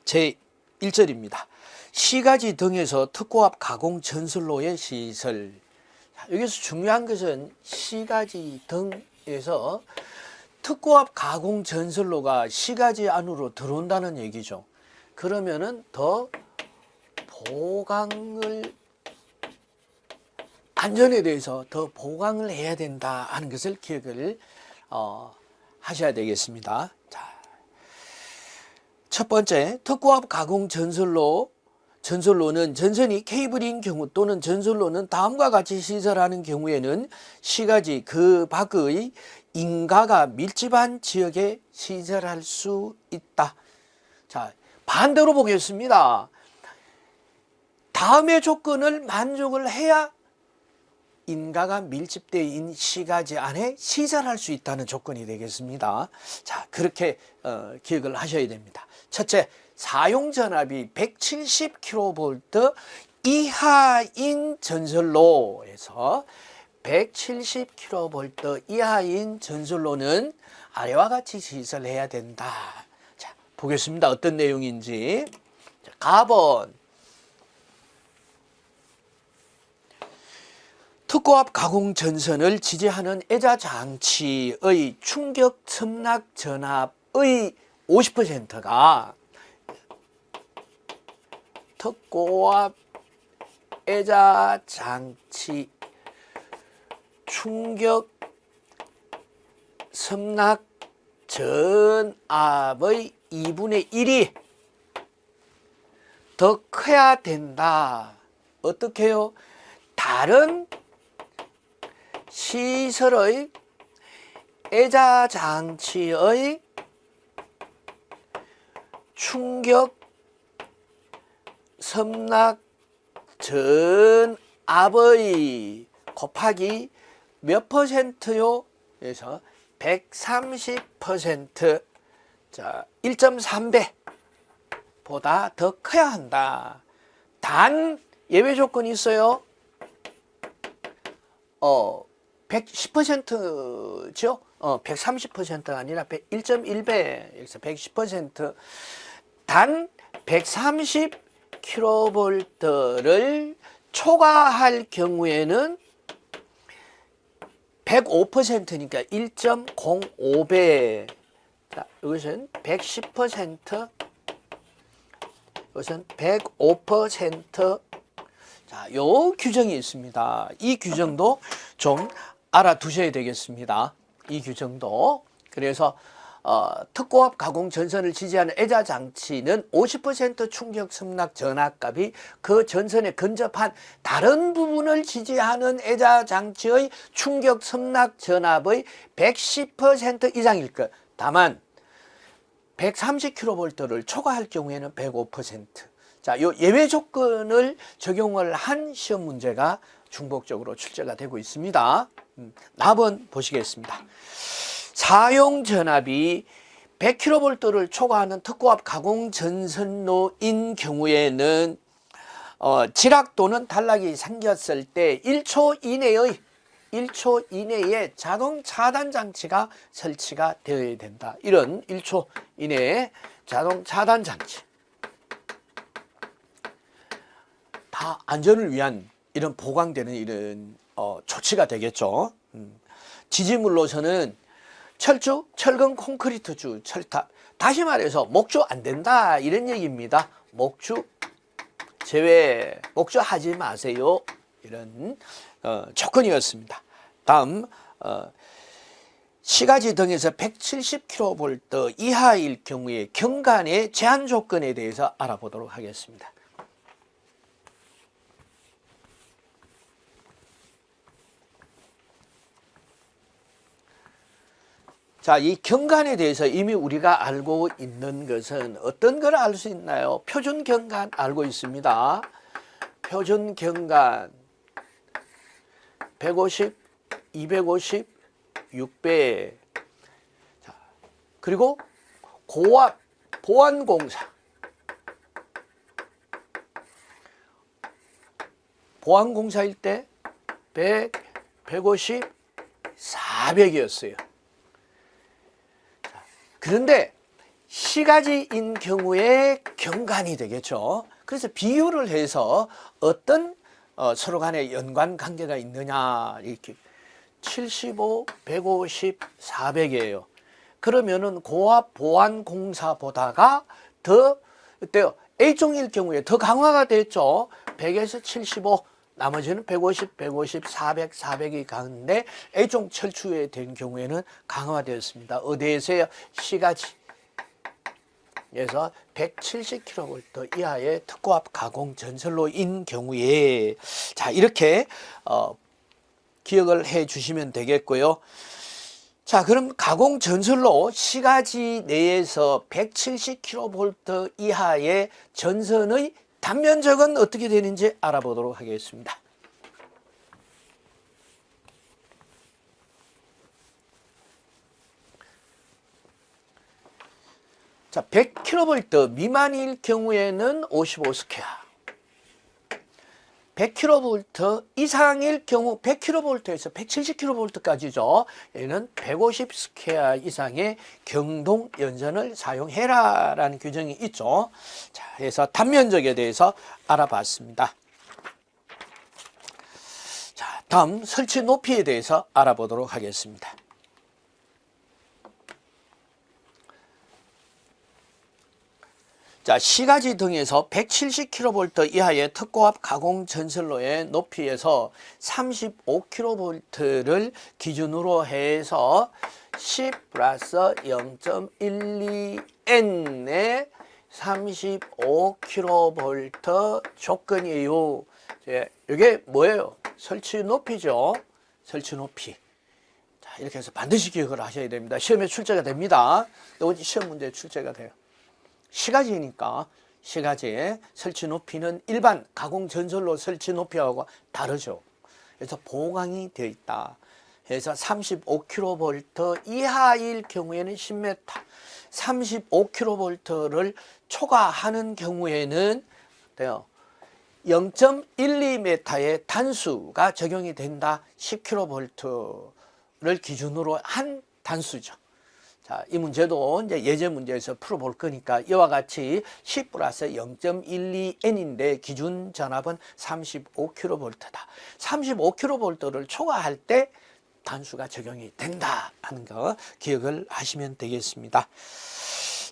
제 1절입니다. 시가지 등에서 특고압 가공 전선로의 시설. 여기서 중요한 것은 시가지 등에서 특고압 가공 전선로가 시가지 안으로 들어온다는 얘기죠. 그러면은 더 보강을 안전에 대해서 더 보강을 해야 된다 하는 것을 기억을 하셔야 되겠습니다. 자, 첫 번째, 특고압 가공 전선로는 전선이 케이블인 경우 또는 전선로는 다음과 같이 시설하는 경우에는 시가지 그 밖의 인가가 밀집한 지역에 시설할 수 있다. 자, 반대로 보겠습니다. 다음의 조건을 만족을 해야 인가가 밀집되어 있는 시가지 안에 시설할 수 있다는 조건이 되겠습니다. 자, 그렇게 기억을 하셔야 됩니다. 첫째, 사용 전압이 170kV 이하인 전선로에서 170kV 이하인 전선로는 아래와 같이 시설해야 된다. 자, 보겠습니다. 어떤 내용인지. 자, 가번. 특고압 가공 전선을 지지하는 애자 장치의 충격 첨락 전압의 50%가 특고압 애자 장치 충격 첨락 전압의 2분의 1이 더 커야 된다. 어떻게 해요? 다른 시설의 애자 장치의 충격 첨락 전압의 곱하기 몇 %요? 그래서 130%. 자, 1.3배 보다 더 커야 한다. 단 예외 조건이 있어요. 110%죠. 130%가 아니라 1.1배, 여기서 110%. 단 130kV를 초과할 경우에는 105%니까 1.05배. 자, 이것은 110%, 이것은 105%. 자, 요 규정이 있습니다. 이 규정도 좀 알아두셔야 되겠습니다. 이 규정도. 그래서 특고압 가공 전선을 지지하는 애자 장치는 50% 충격 첨락 전압값이 그 전선에 근접한 다른 부분을 지지하는 애자 장치의 충격 첨락 전압의 110% 이상일 것. 다만 130kV를 초과할 경우에는 105%. 자, 요 예외 조건을 적용을 한 시험 문제가 중복적으로 출제가 되고 있습니다. 답은 보시겠습니다. 사용 전압이 100kV를 초과하는 특고압 가공 전선로인 경우에는 지락 또는 단락이 생겼을 때 1초 이내에 자동 차단 장치가 설치가 되어야 된다. 이런 1초 이내에 자동 차단 장치. 다 안전을 위한 이런 보강되는 이런 조치가 되겠죠. 지지물로서는 철주, 철근, 콘크리트주, 철탑. 다시 말해서 목조 안 된다 이런 얘기입니다. 목조 제외, 목조 하지 마세요. 이런 조건이었습니다. 다음 시가지 등에서 170kV 이하일 경우에 경관의 제한 조건에 대해서 알아보도록 하겠습니다. 자, 이 경관에 대해서 이미 우리가 알고 있는 것은 어떤 걸 알 수 있나요? 표준 경관 알고 있습니다. 표준 경관 150, 250, 6배. 자, 그리고 고압 보안공사. 보안공사일 때 100, 150, 400이었어요. 그런데 시가지인 경우에 경관이 되겠죠. 그래서 비율을 해서 어떤 서로 간에 연관 관계가 있느냐, 이렇게 75, 150, 400이에요. 그러면은 고압 보완 공사보다가 더 어때요? A종일 경우에 더 강화가 됐죠. 100에서 75, 나머지는 150, 150, 400, 400이 가는데 A종 철추에 된 경우에는 강화되었습니다. 어디에서요? 시가지. 그래서 170kV 이하의 특고압 가공 전선로인 경우에, 자, 이렇게 기억을 해 주시면 되겠고요. 자, 그럼 가공 전선로 시가지 내에서 170kV 이하의 전선의 단면적은 어떻게 되는지 알아보도록 하겠습니다. 자, 100kV 미만일 경우에는 55스퀘어. 100kV 이상일 경우 100kV에서 170kV까지죠. 얘는 150스퀘어 이상의 경동 연전을 사용해라 라는 규정이 있죠. 자, 그래서 단면적에 대해서 알아봤습니다. 자, 다음 설치 높이에 대해서 알아보도록 하겠습니다. 자, 시가지 등에서 170kV 이하의 특고압 가공 전선로의 높이에서 35kV를 기준으로 해서 10 플러스 0.12N의 35kV 조건이에요. 이게 뭐예요? 설치 높이죠. 설치 높이. 자, 이렇게 해서 반드시 기억을 하셔야 됩니다. 시험에 출제가 됩니다. 이거 시험 문제에 출제가 돼요. 시가지니까 시가지의 설치 높이는 일반 가공 전선로 설치 높이하고 다르죠. 그래서 보강이 되어 있다. 그래서 35kV 이하일 경우에는 10m, 35kV를 초과하는 경우에는 0.12m의 단수가 적용이 된다. 10kV를 기준으로 한 단수죠. 자, 이 문제도 이제 예제 문제에서 풀어볼 거니까 이와 같이 10 플러스 0.12N인데 기준 전압은 35kV다. 35kV를 초과할 때 단수가 적용이 된다 하는 거 기억을 하시면 되겠습니다.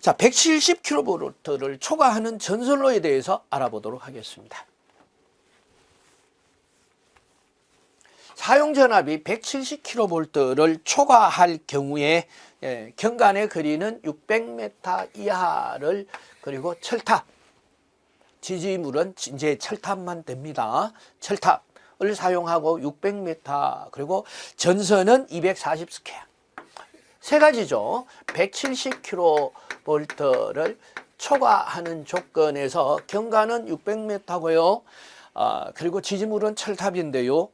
자, 170kV를 초과하는 전선로에 대해서 알아보도록 하겠습니다. 사용 전압이 170kV를 초과할 경우에 경관의 거리는 600m 이하를, 그리고 철탑, 지지물은 이제 철탑만 됩니다. 철탑을 사용하고 600m, 그리고 전선은 240스퀘어. 세 가지죠. 170kV를 초과하는 조건에서 경관은 600m고요. 그리고 지지물은 철탑인데요.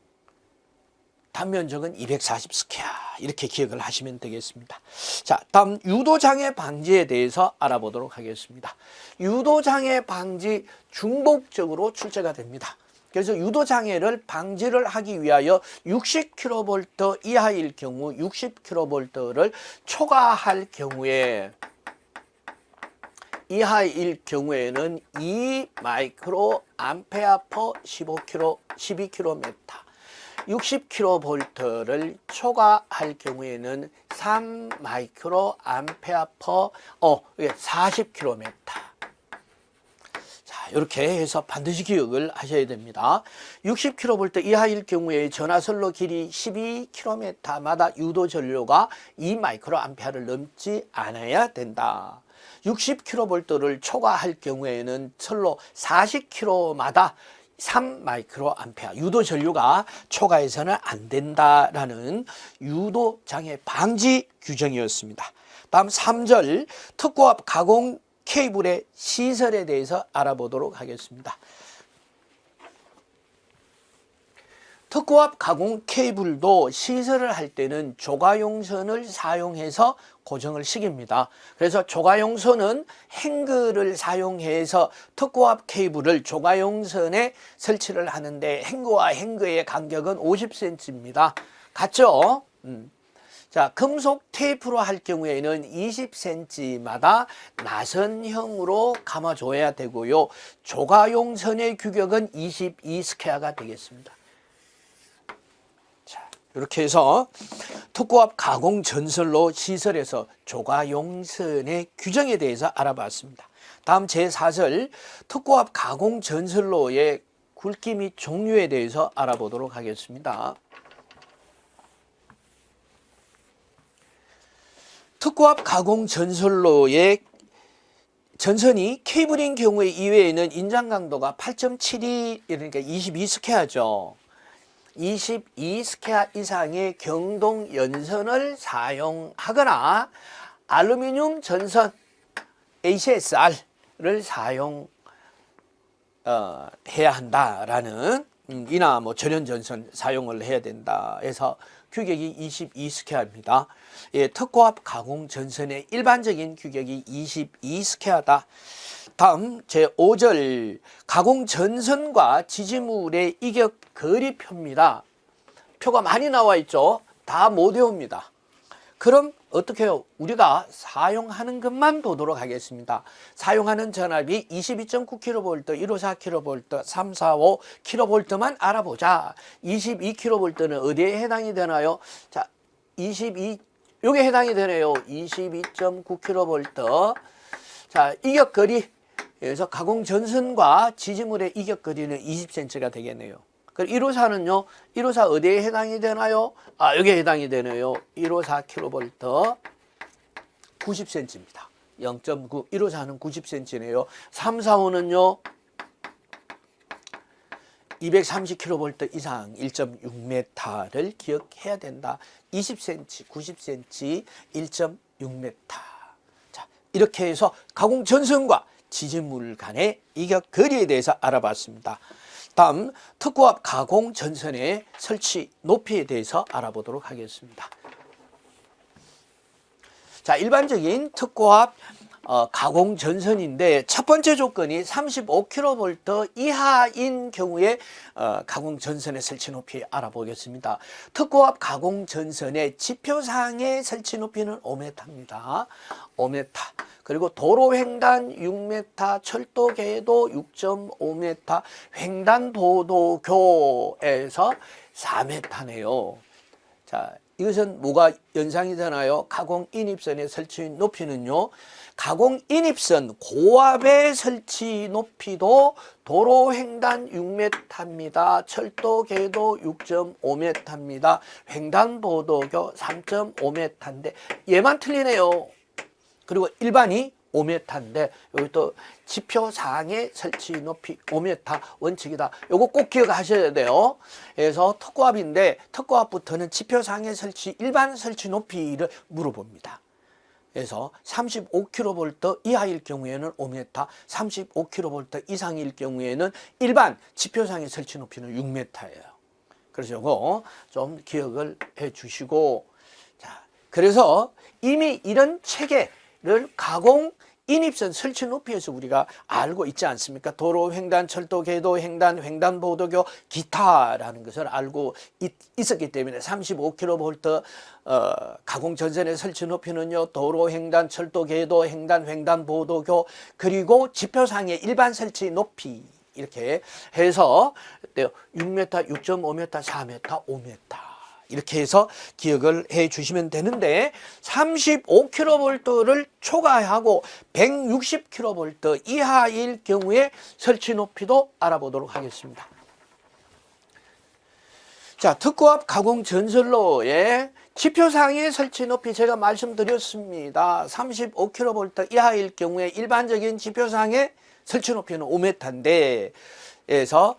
단면적은 240스퀘어. 이렇게 기억을 하시면 되겠습니다. 자, 다음 유도장애 방지에 대해서 알아보도록 하겠습니다. 유도장애 방지 중복적으로 출제가 됩니다. 그래서 유도장애를 방지를 하기 위하여 60kV 이하일 경우 60kV를 초과할 경우에 이하일 경우에는 2 마이크로 암페어 퍼 12km 60kV를 초과할 경우에는 3 마이크로 암페어 퍼 40km. 자, 이렇게 해서 반드시 기억을 하셔야 됩니다. 60kV 이하일 경우에 전화선로 길이 12km마다 유도 전류가 2 마이크로 암페어를 넘지 않아야 된다. 60kV를 초과할 경우에는 선로 40km마다 3 마이크로 암페어 유도 전류가 초과해서는 안 된다라는 유도 장애 방지 규정이었습니다. 다음 3절 특고압 가공 케이블의 시설에 대해서 알아보도록 하겠습니다. 특고압 가공 케이블도 시설을 할 때는 조가용선을 사용해서 고정을 시킵니다. 그래서 조가용선은 행거를 사용해서 특고압 케이블을 조가용선에 설치를 하는데 행거와 행거의 간격은 50cm입니다. 같죠? 자, 금속 테이프로 할 경우에는 20cm마다 나선형으로 감아줘야 되고요. 조가용 선의 규격은 22스퀘어가 되겠습니다. 자, 이렇게 해서 특고압 가공 전선로 시설에서 조가용 선의 규정에 대해서 알아봤습니다. 다음 제4절 특고압 가공 전선로의 굵기 및 종류에 대해서 알아보도록 하겠습니다. 특고압 가공 전선로의 전선이 케이블인 경우의 이외에는 인장 강도가 8.72 그러니까 22스퀘어죠. 22스퀘어 이상의 경동 연선을 사용하거나 알루미늄 전선 ACSR을 사용해야 한다라는 이나 뭐 전연 전선 사용을 해야 된다 해서 규격이 22스퀘어입니다. 예, 특고압 가공 전선의 일반적인 규격이 22스퀘어다. 다음 제5절 가공 전선과 지지물의 이격 거리표입니다. 표가 많이 나와 있죠. 다 못 외웁니다. 그럼 어떻게 해요? 우리가 사용하는 것만 보도록 하겠습니다. 사용하는 전압이 22.9kV, 154kV, 345kV만 알아보자. 22kV는 어디에 해당이 되나요? 자, 요게 해당이 되네요. 22.9kV. 자, 이격거리에서 가공 전선과 지지물의 이격거리는 20cm가 되겠네요. 그럼 154는요? 154 어디에 해당이 되나요? 아, 여기에 해당이 되네요. 154kV 90cm입니다. 0.9, 154는 90cm네요. 345는요? 230kV 이상 1.6m를 기억해야 된다. 20cm, 90cm, 1.6m. 자, 이렇게 해서 가공 전선과 지지물 간의 이격 거리에 대해서 알아봤습니다. 다음 특고압 가공 전선의 설치 높이에 대해서 알아보도록 하겠습니다. 자, 일반적인 특고압 가공 전선인데 첫 번째 조건이 35kV 이하인 경우에 가공 전선의 설치 높이 알아보겠습니다. 특고압 가공 전선의 지표상의 설치 높이는 5m입니다. 5m. 그리고 도로 횡단 6m, 철도 궤도 6.5m, 횡단보도교에서 4m네요. 자, 이것은 뭐가 연상이 되나요? 가공 인입선의 설치 높이는요. 가공 인입선 고압의 설치 높이도 도로 횡단 6m입니다. 철도 궤도 6.5m입니다. 횡단보도교 3.5m인데 얘만 틀리네요. 그리고 일반이 5m인데 여기 또 지표상의 설치 높이 5m 원칙이다. 요거 꼭 기억하셔야 돼요. 그래서 특고압인데 특고압부터는 지표상의 설치 일반 설치 높이를 물어봅니다. 그래서 35kV 이하일 경우에는 5m, 35kV 이상일 경우에는 일반 지표상의 설치 높이는 6m예요. 그래서 요거 좀 기억을 해 주시고, 자, 그래서 이미 이런 체계 를 가공 인입선 설치 높이에서 우리가 알고 있지 않습니까? 도로 횡단, 철도 궤도 횡단, 횡단보도교 기타라는 것을 알고 있었기 때문에 35kV 가공 전선의 설치 높이는요. 도로 횡단, 철도 궤도 횡단, 횡단보도교 그리고 지표상의 일반 설치 높이 이렇게 해서 6m, 6.5m, 4m, 5m 이렇게 해서 기억을 해 주시면 되는데 35kV를 초과하고 160kV 이하일 경우에 설치 높이도 알아보도록 하겠습니다. 자, 특고압 가공 전선로의 지표상의 설치 높이 제가 말씀드렸습니다. 35kV 이하일 경우에 일반적인 지표상의 설치 높이는 5m인데 에서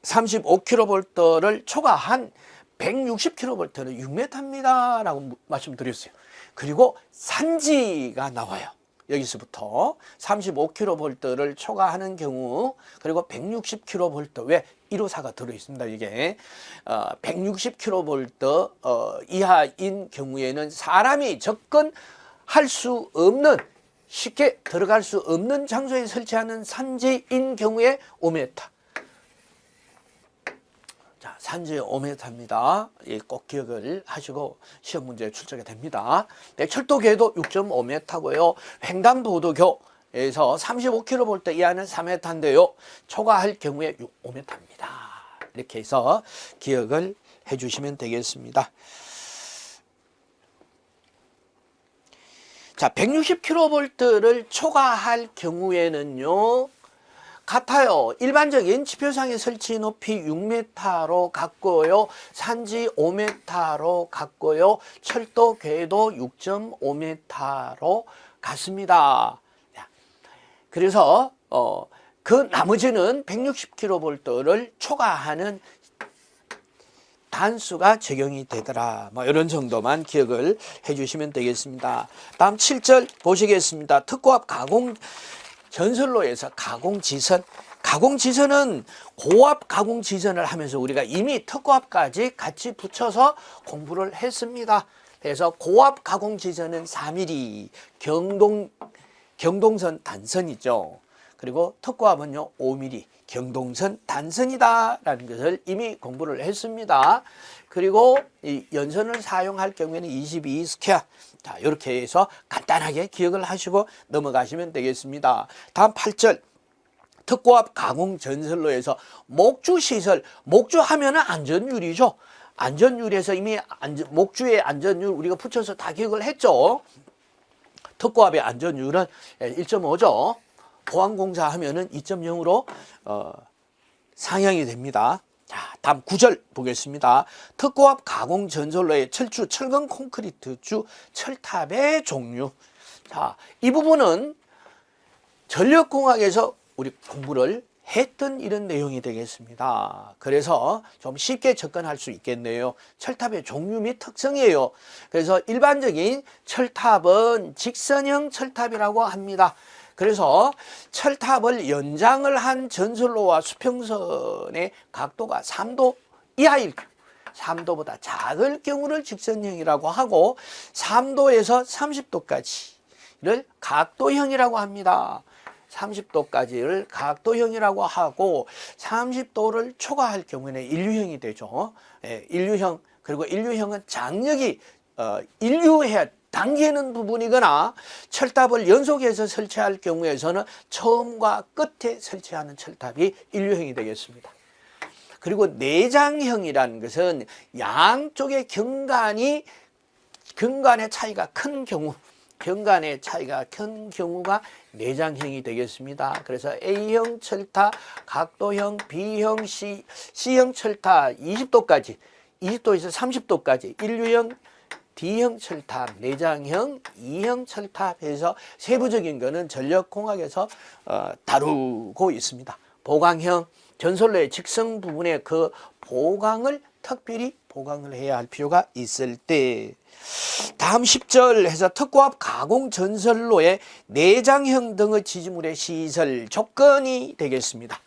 35kV를 초과한 160kV는 6m입니다 라고 말씀드렸어요. 그리고 산지가 나와요. 여기서부터 35kV를 초과하는 경우 그리고 160kV 왜 154가 들어있습니다. 이게 160kV 이하인 경우에는 사람이 접근할 수 없는 쉽게 들어갈 수 없는 장소에 설치하는 산지인 경우에 5m 자, 산지 5m입니다. 꼭 기억을 하시고 시험 문제에 출제가 됩니다. 네, 철도궤도 6.5m고요. 횡단보도교에서 35km 이하는 3m인데요. 초과할 경우에 5m입니다. 이렇게 해서 기억을 해주시면 되겠습니다. 자, 160kV를 초과할 경우에는요, 같아요. 일반적인 지표상의 설치 높이 6m로 갔고요. 산지 5m로 갔고요. 철도 궤도 6.5m로 갔습니다. 그래서 그 나머지는 160kV를 초과하는 단수가 적용이 되더라. 뭐 이런 정도만 기억을 해주시면 되겠습니다. 다음 7절 보시겠습니다. 특고압 가공 전선로에서 가공지선. 가공지선은 고압 가공지선을 하면서 우리가 이미 특고압까지 같이 붙여서 공부를 했습니다. 그래서 고압 가공지선은 4mm 경동선 단선이죠. 그리고 특고압은요 5mm 경동선 단선이다라는 것을 이미 공부를 했습니다. 그리고 이 연선을 사용할 경우에는 22 스퀘어. 자, 이렇게 해서 간단하게 기억을 하시고 넘어가시면 되겠습니다. 다음 8절. 특고압 가공 전선로에서 목주시설, 목주하면은 안전율이죠. 안전율에서 이미 목주의 안전율 우리가 붙여서 다 기억을 했죠. 특고압의 안전율은 1.5죠. 보안공사 하면은 2.0으로 상향이 됩니다. 자, 다음 9절 보겠습니다. 특고압 가공 전선로의 철주, 철근 콘크리트주, 철탑의 종류. 자, 이 부분은 전력공학에서 우리 공부를 했던 이런 내용이 되겠습니다. 그래서 좀 쉽게 접근할 수 있겠네요. 철탑의 종류 및 특성이에요. 그래서 일반적인 철탑은 직선형 철탑이라고 합니다. 그래서 철탑을 연장을 한 전선로와 수평선의 각도가 3도 이하일 경우, 3도보다 작을 경우를 직선형이라고 하고 3도에서 30도까지를 각도형이라고 합니다. 30도까지를 각도형이라고 하고 30도를 초과할 경우에는 인류형이 되죠. 인류형. 그리고 인류형은 장력이 인류해야 당기는 부분이거나 철탑을 연속해서 설치할 경우에서는 처음과 끝에 설치하는 철탑이 인류형이 되겠습니다. 그리고 내장형이라는 것은 양쪽의 경관의 차이가 큰 경우, 경관의 차이가 큰 경우가 내장형이 되겠습니다. 그래서 A형 철탑, 각도형, B형, C형 철탑 20도까지, 20도에서 30도까지, 인류형, D형 철탑, 내장형, E형 철탑에서 세부적인 거는 전력공학에서 다루고 있습니다. 보강형, 전선로의 직선 부분에 그 보강을 특별히 보강을 해야 할 필요가 있을 때, 다음 10절 해서 특고압 가공 전선로의 내장형 등의 지지물의 시설 조건이 되겠습니다.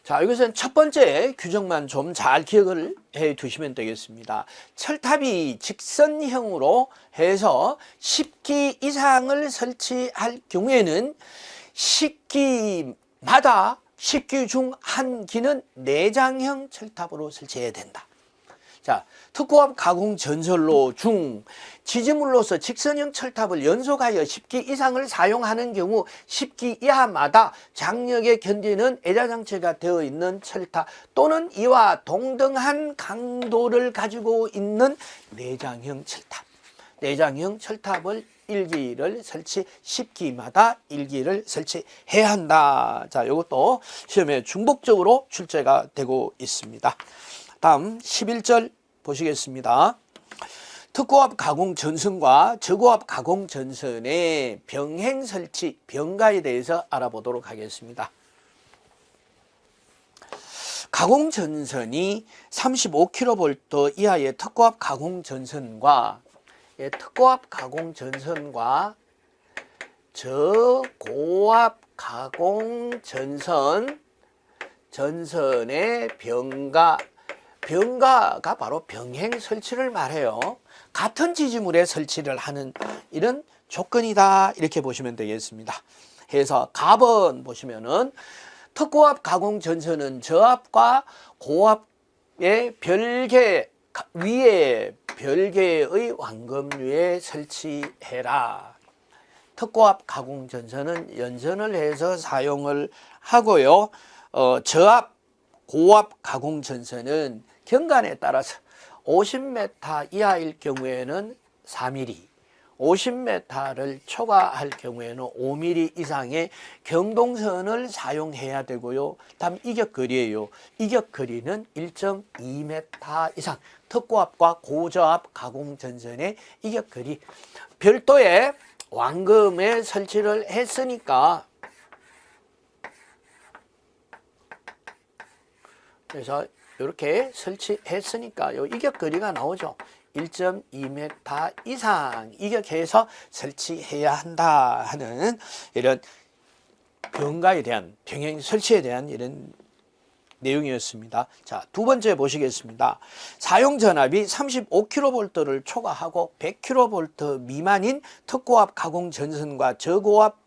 자, 이것은 첫 번째 규정만 좀 잘 기억을 해 두시면 되겠습니다. 철탑이 직선형으로 해서 10기 이상을 설치할 경우에는 10기마다 10기 중 한 기는 내장형 철탑으로 설치해야 된다. 자, 특고압 가공 전선로 중 지지물로서 직선형 철탑을 연속하여 10기 이상을 사용하는 경우 10기 이하마다 장력에 견디는 애자장치가 되어 있는 철탑 또는 이와 동등한 강도를 가지고 있는 내장형 철탑. 내장형 철탑을 1기를 설치, 10기마다 1기를 설치해야 한다. 자, 이것도 시험에 중복적으로 출제가 되고 있습니다. 다음 11절 보시겠습니다. 특고압 가공 전선과 저고압 가공 전선의 병행 설치, 병가에 대해서 알아보도록 하겠습니다. 가공 전선이 35kV 이하의 특고압 가공 전선과 특고압 가공 전선과 저고압 가공 전선의 병가가 바로 병행 설치를 말해요. 같은 지지물에 설치를 하는 이런 조건이다. 이렇게 보시면 되겠습니다. 해서 갑은 보시면은 특고압 가공 전선은 저압과 고압의 별개 위에 별개의 완금류에 설치해라. 특고압 가공 전선은 연선을 해서 사용을 하고요. 저압, 고압 가공 전선은 경관에 따라서 50m 이하일 경우에는 4mm, 50m를 초과할 경우에는 5mm 이상의 경동선을 사용해야 되고요. 다음 이격거리예요. 이격거리는 1.2m 이상, 특고압과 고저압 가공 전선의 이격거리. 별도의 완금에 설치를 했으니까, 그래서 이렇게 설치했으니까 요 이격거리가 나오죠. 1.2m 이상 이격해서 설치해야 한다 하는 이런 병가에 대한 병행 설치에 대한 이런 내용이었습니다. 자, 두 번째 보시겠습니다. 사용 전압이 35kV를 초과하고 100kV 미만인 특고압 가공 전선과 저고압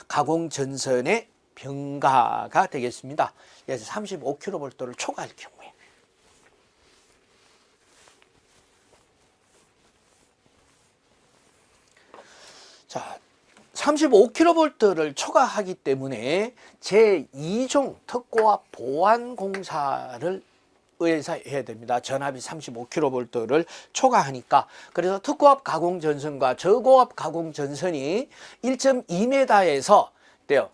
가공 전선의 병가가 되겠습니다. 그래서 35kV를 초과할 경우에. 자, 35kV를 초과하기 때문에 제2종 특고압 보완공사를 의해서 해야 됩니다. 전압이 35kV를 초과하니까. 그래서 특고압 가공 전선과 저고압 가공 전선이 1.2m에서 돼요.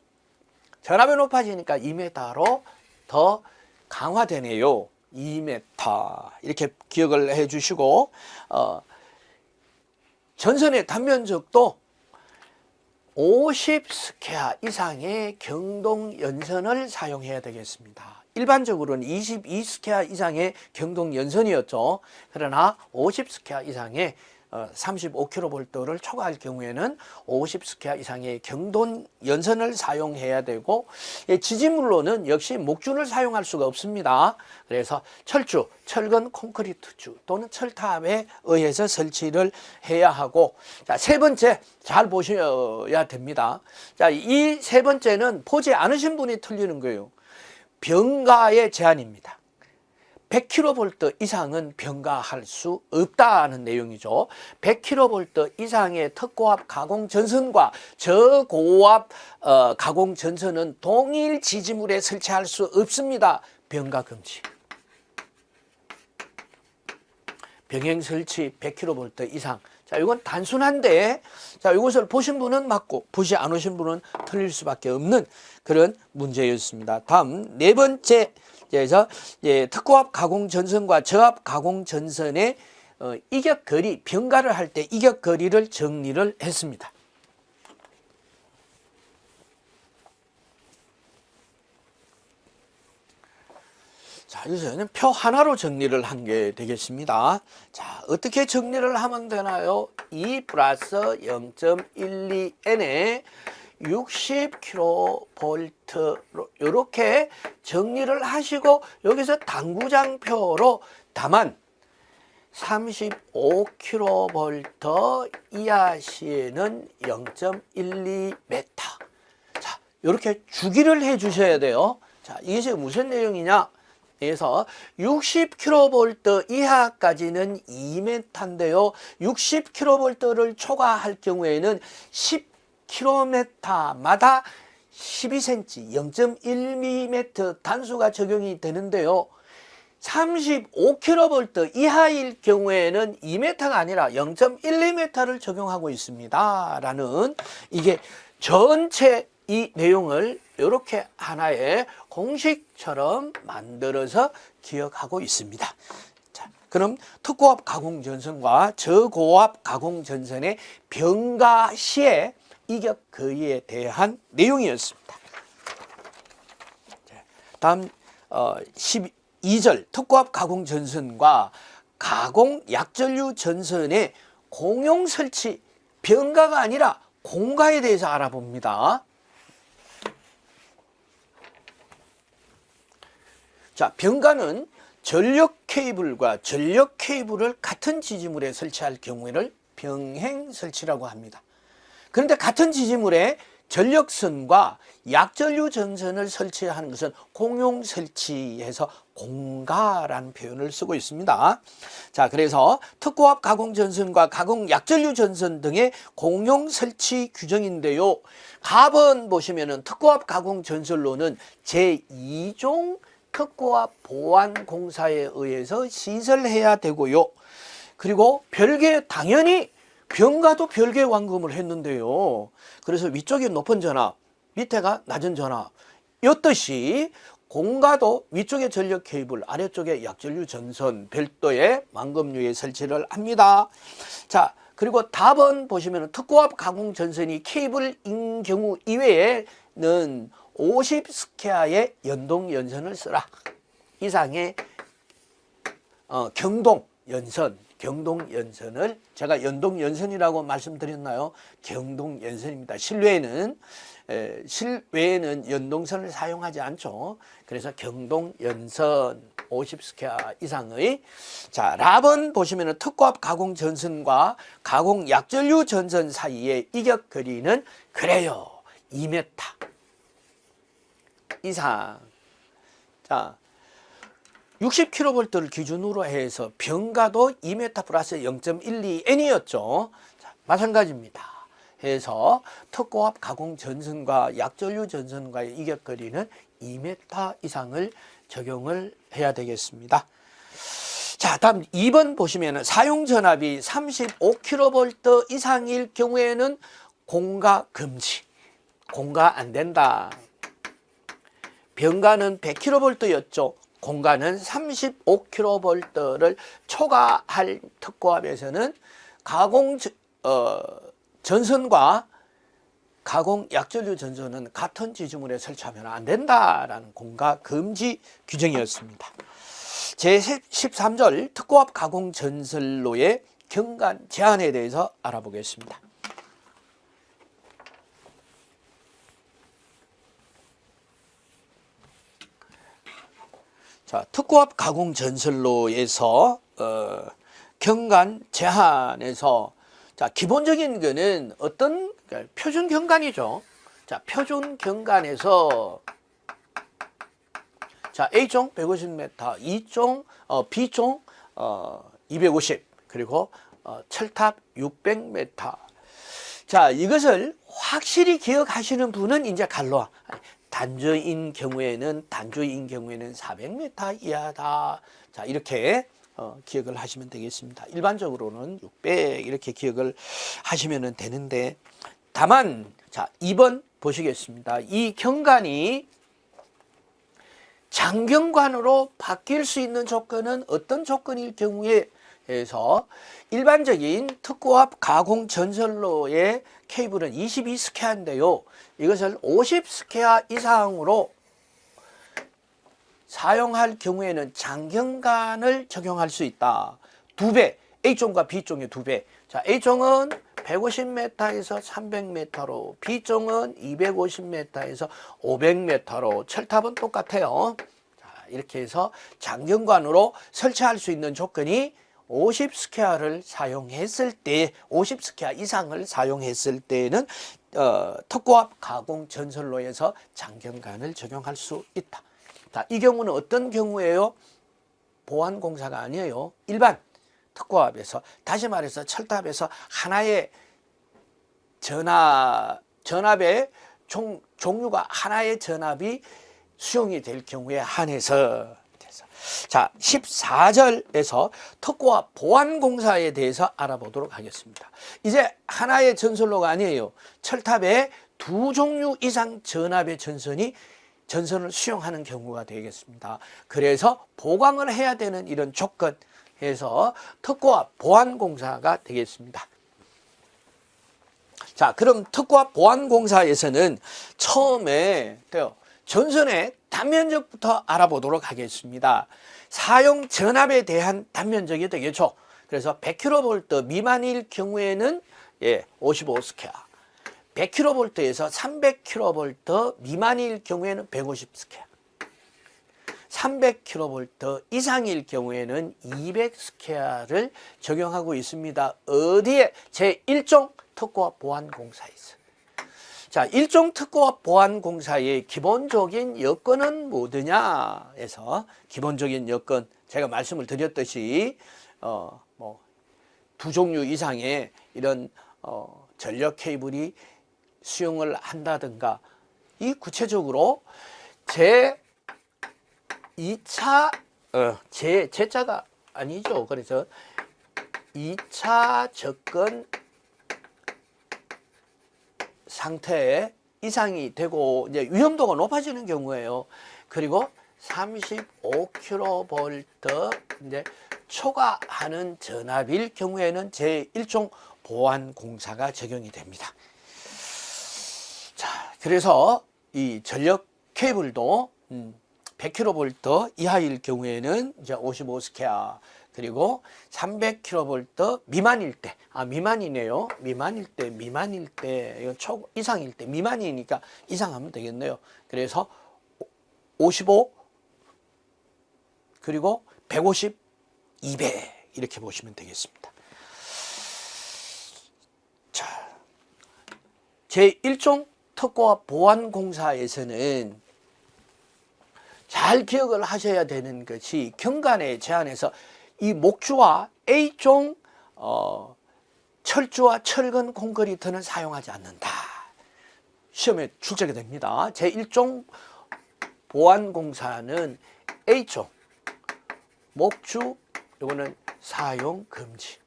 전압이 높아지니까 2m로 더 강화되네요. 2m 이렇게 기억을 해 주시고, 전선의 단면적도 50스퀘어 이상의 경동 연선을 사용해야 되겠습니다. 일반적으로는 22스퀘어 이상의 경동 연선이었죠. 그러나 50스퀘어 이상의 35kV를 초과할 경우에는 50스퀘어 이상의 경동 연선을 사용해야 되고, 지지물로는 역시 목줄을 사용할 수가 없습니다. 그래서 철주, 철근 콘크리트주 또는 철탑에 의해서 설치를 해야 하고, 자, 세 번째 잘 보셔야 됩니다. 자, 이 세 번째는 보지 않으신 분이 틀리는 거예요. 병가의 제한입니다. 100kV 이상은 병가할 수 없다는 내용이죠. 100kV 이상의 특고압 가공 전선과 저고압 가공 전선은 동일 지지물에 설치할 수 없습니다. 병가 금지. 병행 설치 100kV 이상. 자, 이건 단순한데, 자, 이것을 보신 분은 맞고 보지 않으신 분은 틀릴 수밖에 없는 그런 문제였습니다. 다음 네 번째. 그래서 특고압 가공 전선과 저압 가공 전선의 이격거리, 병가를 할 때 이격거리를 정리를 했습니다. 자, 여기서는 표 하나로 정리를 한 게 되겠습니다. 자, 어떻게 정리를 하면 되나요? 2 플러스 0.12N에 60kV로 이렇게 정리를 하시고, 여기서 당구장표로 다만 35kV 이하 시에는 0.12m. 자, 이렇게 주기를 해 주셔야 돼요. 자, 이게 무슨 내용이냐? 그래서 60kV 이하까지는 2m인데요. 60kV를 초과할 경우에는 10km마다 12cm, 0.1mm 단수가 적용이 되는데요. 35kV 이하일 경우에는 2m가 아니라 0.12m를 적용하고 있습니다. 라는, 이게 전체 이 내용을 이렇게 하나의 공식처럼 만들어서 기억하고 있습니다. 자, 그럼 특고압 가공 전선과 저고압 가공 전선의 병가 시의 이격거리에 대한 내용이었습니다. 다음 12절 특고압 가공 전선과 가공 약전류 전선의 공용 설치, 병가가 아니라 공가에 대해서 알아봅니다. 자, 병가는 전력 케이블과 전력 케이블을 같은 지지물에 설치할 경우를 병행 설치라고 합니다. 그런데 같은 지지물에 전력선과 약전류 전선을 설치하는 것은 공용 설치해서 공가라는 표현을 쓰고 있습니다. 자, 그래서 특고압 가공 전선과 가공 약전류 전선 등의 공용 설치 규정인데요. 갑은 보시면은 특고압 가공 전선로는 제2종 특고압 보안공사에 의해서 시설해야 되고요. 그리고 별개 당연히 병가도 별개 완금을 했는데요. 그래서 위쪽이 높은 전압, 밑에가 낮은 전압. 이것듯이 공가도 위쪽에 전력 케이블, 아래쪽에 약전류 전선 별도의 완금류에 설치를 합니다. 자, 그리고 답은 보시면 특고압 가공 전선이 케이블인 경우 이외에는 50스퀘어의 연동 연선을 쓰라. 이상의 경동 연선을 제가 연동 연선이라고 말씀드렸나요? 경동 연선입니다. 실외에는 연동선을 사용하지 않죠. 그래서 경동 연선 50스퀘어 이상의. 자, 랍은 보시면은 특고압 가공 전선과 가공 약전류 전선 사이의 이격 거리는 그래요. 2m 이상. 자, 60kV를 기준으로 해서 병가도 2m 플러스 0.12N이었죠. 자, 마찬가지입니다. 해서 특고압 가공 전선과 약전류 전선과의 이격거리는 2m 이상을 적용을 해야 되겠습니다. 자, 다음 2번 보시면 사용 전압이 35kV 이상일 경우에는 공가 금지. 공가 안 된다. 병가는 100kV였죠. 공가는 35kV를 초과할 특고압에서는 가공 전선과 가공 약전류 전선은 같은 지지물에 설치하면 안 된다라는 공가 금지 규정이었습니다. 제13절 특고압 가공 전선로의 경관 제한에 대해서 알아보겠습니다. 자, 특고압 가공 전선로에서 경관 제한에서 자, 기본적인 거는 어떤 표준 경관이죠. 자, 표준 경관에서 자, A종 150m, B종 250, 그리고 철탑 600m. 자, 이것을 확실히 기억하시는 분은 이제 갈로 단조인 경우에는 400m 이하다. 자, 이렇게 기억을 하시면 되겠습니다. 일반적으로는 600 이렇게 기억을 하시면 되는데, 다만 자, 2번 보시겠습니다. 이 경관이 장경관으로 바뀔 수 있는 조건은 어떤 조건일 경우에 해서 일반적인 특고압 가공 전선로의 케이블은 22스퀘어인데요. 이것을 50스퀘어 이상으로 사용할 경우에는 장경관을 적용할 수 있다. 2배, A종과 B종의 2배. 자, A종은 150m에서 300m로, B종은 250m에서 500m로, 철탑은 똑같아요. 자, 이렇게 해서 장경관으로 설치할 수 있는 조건이 50스퀘어를 사용했을 때, 50스퀘어 이상을 사용했을 때는 특고압 가공 전선로에서 장경관을 적용할 수 있다. 자, 이 경우는 어떤 경우예요? 보안공사가 아니에요. 일반 특고압에서, 다시 말해서 철탑에서 하나의 전압의 종류가 하나의 전압이 수용이 될 경우에 한해서. 자, 14절에서 특고압 보안공사에 대해서 알아보도록 하겠습니다. 이제 하나의 전선로가 아니에요. 철탑에 2종류 이상 전압의 전선을 수용하는 경우가 되겠습니다. 그래서 보강을 해야 되는 이런 조건에서 특고압 보안공사가 되겠습니다. 자, 그럼 특고압 보안공사에서는 처음에 전선의 단면적부터 알아보도록 하겠습니다. 사용 전압에 대한 단면적이 되겠죠. 그래서 100kV 미만일 경우에는 55스퀘어, 100kV에서 300kV 미만일 경우에는 150스퀘어, 300kV 이상일 경우에는 200스퀘어를 적용하고 있습니다. 어디에? 제1종 특고압 보안공사에서. 자, 일종 특고와 보안공사의 기본적인 여건은 뭐더냐 해서 기본적인 여건 제가 말씀을 드렸듯이 뭐 두 종류 이상의 이런 전력 케이블이 수용을 한다든가 이 구체적으로 제 2차 제자가 아니죠. 그래서 2차 접근 상태 이상이 되고 이제 위험도가 높아지는 경우에요. 그리고 35kV 이제 초과하는 전압일 경우에는 제1종 보안공사가 적용이 됩니다. 자, 그래서 이 전력 케이블도 100kV 이하일 경우에는 이제 55스퀘어, 그리고 300kV 미만일 때, 미만이네요. 미만일 때, 이건 초 이상일 때, 미만이니까 이상하면 되겠네요. 그래서 55, 그리고 150, 200 이렇게 보시면 되겠습니다. 자, 제1종 특고와 보안공사에서는 잘 기억을 하셔야 되는 것이 경관의 제한에서 이 목주와 A종 철주와 철근 콘크리트는 사용하지 않는다. 시험에 출제가 됩니다. 제1종 보안공사는 A종, 목주, 이거는 사용 금지.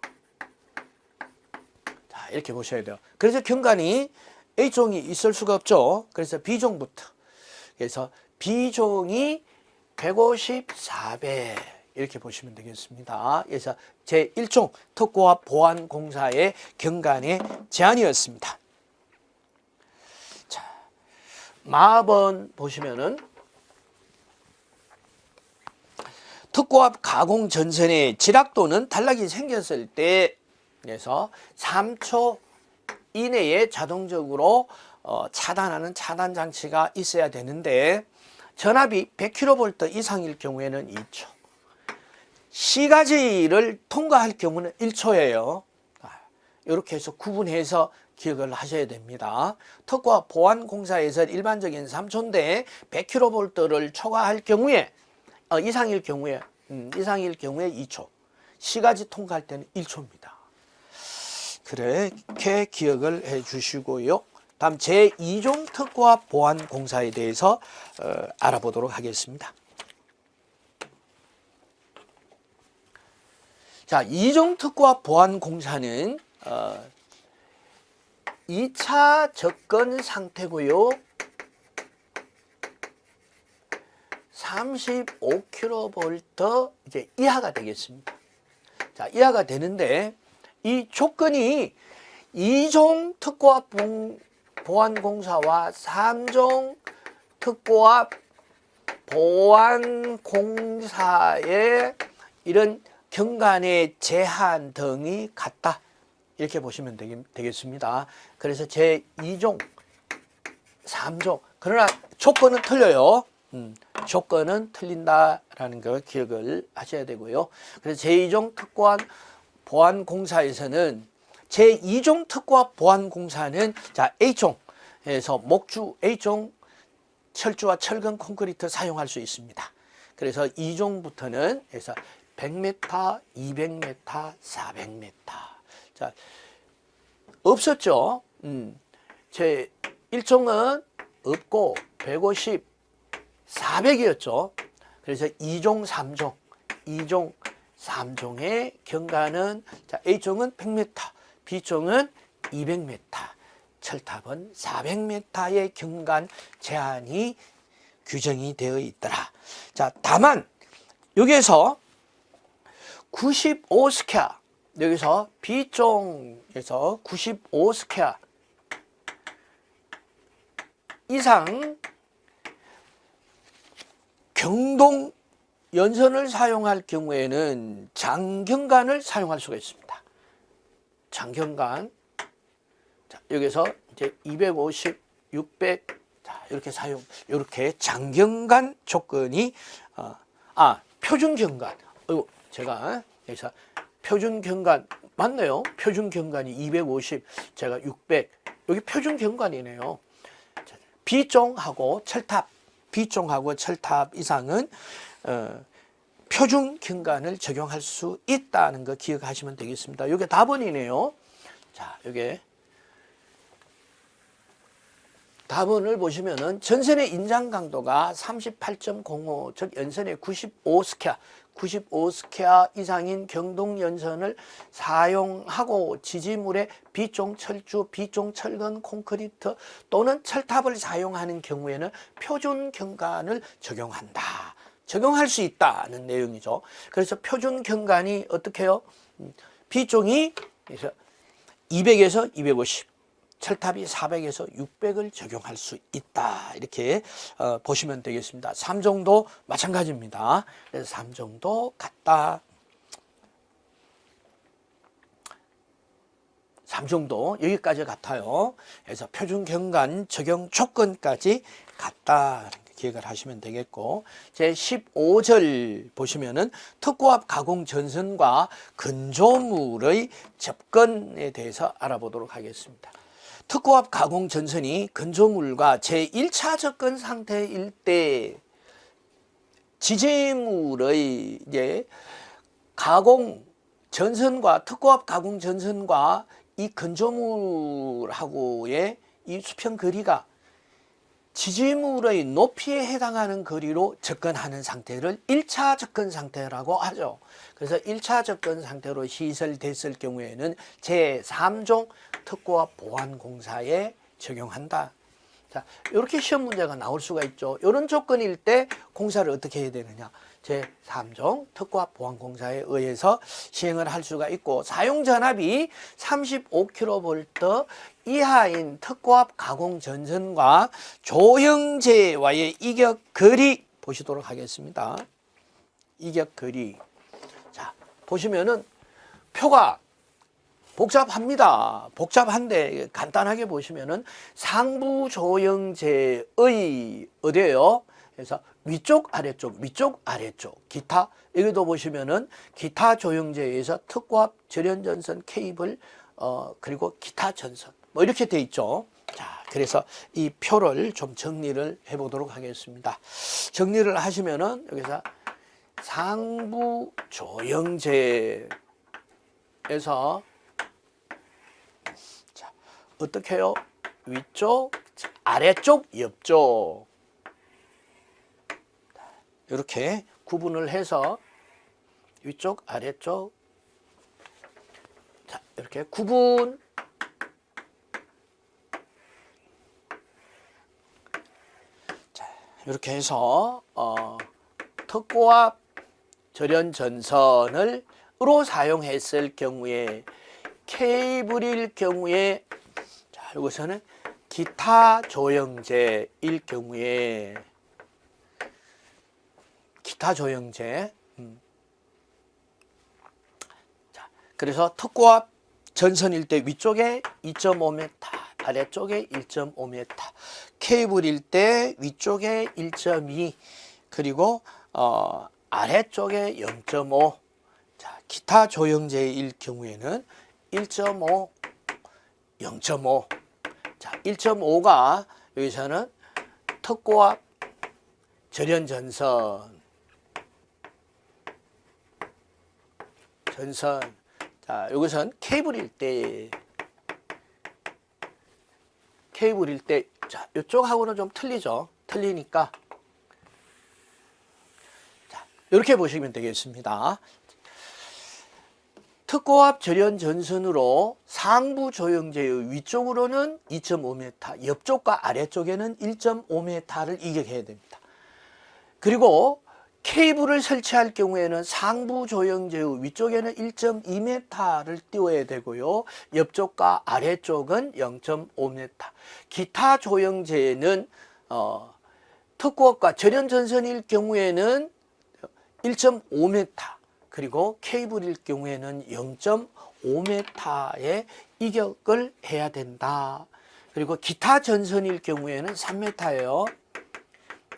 자, 이렇게 보셔야 돼요. 그래서 경관이 A종이 있을 수가 없죠. 그래서 B종부터. 그래서 B종이 150, 400 이렇게 보시면 되겠습니다. 그래서 제1종 특고와 보안공사의 경관의 제한이었습니다. 자, 마번 보시면은 특고와 가공 전선에 지락 또는 단락이 생겼을 때 그래서 3초 이내에 자동적으로 차단하는 차단 장치가 있어야 되는데 전압이 100kV 이상일 경우에는 2초, C가지를 통과할 경우는 1초예요. 이렇게 해서 구분해서 기억을 하셔야 됩니다. 특고와 보안공사에서 일반적인 3초인데 100kV를 초과할 경우에 이상일 경우에 2초, C가지 통과할 때는 1초입니다. 그렇게 기억을 해 주시고요. 다음 제2종 특고와 보안공사에 대해서 알아보도록 하겠습니다. 자, 2종 특고와 보안공사는 2차 접근 상태고요. 35kV 이제 이하가 되겠습니다. 자, 이하가 되는데 이 조건이 2종 특고와 보안공사와 3종 특고와 보안공사의 이런 경관의 제한 등이 같다. 이렇게 보시면 되겠습니다. 그래서 제2종, 3종, 그러나 조건은 틀려요. 조건은 틀린다라는 걸 기억을 하셔야 되고요. 그래서 제2종 특고와 보안공사에서는 제2종 특고와 보안공사는 자, A종에서 목주 A종 철주와 철근 콘크리트 사용할 수 있습니다. 그래서 2종부터는 해서 100m, 200m, 400m. 자, 없었죠. 제 1종은 없고 150, 400이었죠. 그래서 2종, 3종, 2종, 3종의 경관은 자, A종은 100m, B종은 200m, 철탑은 400m의 경관 제한이 규정이 되어 있더라. 자, 다만 여기에서 95스퀘어, 여기서 B종에서 95스퀘어 이상 경동 연선을 사용할 경우에는 장경관을 사용할 수가 있습니다. 장경관. 자, 여기서 이제 250, 600, 자, 이렇게 이렇게 장경관 조건이, 표준 경관. 제가 여기서 표준 경관, 맞네요. 표준 경관이 250, 제가 600, 여기 표준 경관이네요. B종하고 철탑, B종하고 철탑 이상은 표준 경관을 적용할 수 있다는 거 기억하시면 되겠습니다. 이게 답원이네요. 자, 이게 답원을 보시면은 전선의 인장 강도가 38.05, 즉 연선의 95스퀘어 이상인 경동 연선을 사용하고 지지물에 B종 철주, B종 철근 콘크리트 또는 철탑을 사용하는 경우에는 표준 경관을 적용한다. 적용할 수 있다는 내용이죠. 그래서 표준 경관이 어떻게 해요? B종이 200에서 250, 철탑이 400에서 600을 적용할 수 있다. 이렇게 보시면 되겠습니다. 3종도 마찬가지입니다. 그래서 3종도 같다. 3종도 여기까지 같아요. 그래서 표준 경관 적용 조건까지 같다. 기억을 하시면 되겠고, 제 15절 보시면은 특고압 가공 전선과 건조물의 접근에 대해서 알아보도록 하겠습니다. 특고압 가공 전선이 건조물과 제1차 접근 상태일 때 지지물의 가공 전선과 특고압 가공 전선과 이 건조물하고의 이 수평 거리가 지지물의 높이에 해당하는 거리로 접근하는 상태를 1차 접근 상태라고 하죠. 그래서 1차 접근 상태로 시설됐을 경우에는 제3종 특고압 보완공사에 적용한다. 자, 이렇게 시험 문제가 나올 수가 있죠. 이런 조건일 때 공사를 어떻게 해야 되느냐. 제3종 특고압 보완공사에 의해서 시행을 할 수가 있고, 사용 전압이 35kV 이하인 특고압 가공 전선과 조형제와의 이격 거리 보시도록 하겠습니다. 이격 거리. 자, 보시면은 표가 복잡합니다. 복잡한데 간단하게 보시면은 상부 조형제의 어디예요? 그래서 위쪽 아래쪽 위쪽 아래쪽 기타, 여기도 보시면은 기타 조형제에서 특고압 절연전선 케이블 그리고 기타 전선 뭐 이렇게 돼 있죠. 자, 그래서 이 표를 좀 정리를 해 보도록 하겠습니다. 정리를 하시면은 여기서 상부 조형제에서 자, 어떻게 해요? 위쪽, 아래쪽, 옆쪽 이렇게 구분을 해서 위쪽, 아래쪽, 자, 이렇게 구분. 자, 이렇게 해서 특고압 절연 전선으로 사용했을 경우에 케이블일 경우에, 자, 이것은 기타 조형제일 경우에 기타 조형제. 자, 그래서 특고압 전선일 때 위쪽에 2.5m, 아래쪽에 1.5m, 케이블일 때 위쪽에 1.2, 그리고 아래쪽에 0.5. 자, 기타 조형제일 경우에는 1.5, 0.5. 자, 1.5가 여기서는 특고압 절연 전선. 자, 이것은 케이블일 때, 자, 이쪽하고는 좀 틀리죠. 틀리니까, 자, 이렇게 보시면 되겠습니다. 특고압 절연 전선으로 상부 조형제의 위쪽으로는 2.5m, 옆쪽과 아래쪽에는 1.5m를 이격해야 됩니다. 그리고 케이블을 설치할 경우에는 상부 조형제의 위쪽에는 1.2m를 띄워야 되고요. 옆쪽과 아래쪽은 0.5m. 기타 조형제는 특고압과 절연 전선일 경우에는 1.5m, 그리고 케이블일 경우에는 0.5m의 이격을 해야 된다. 그리고 기타 전선일 경우에는 3m예요.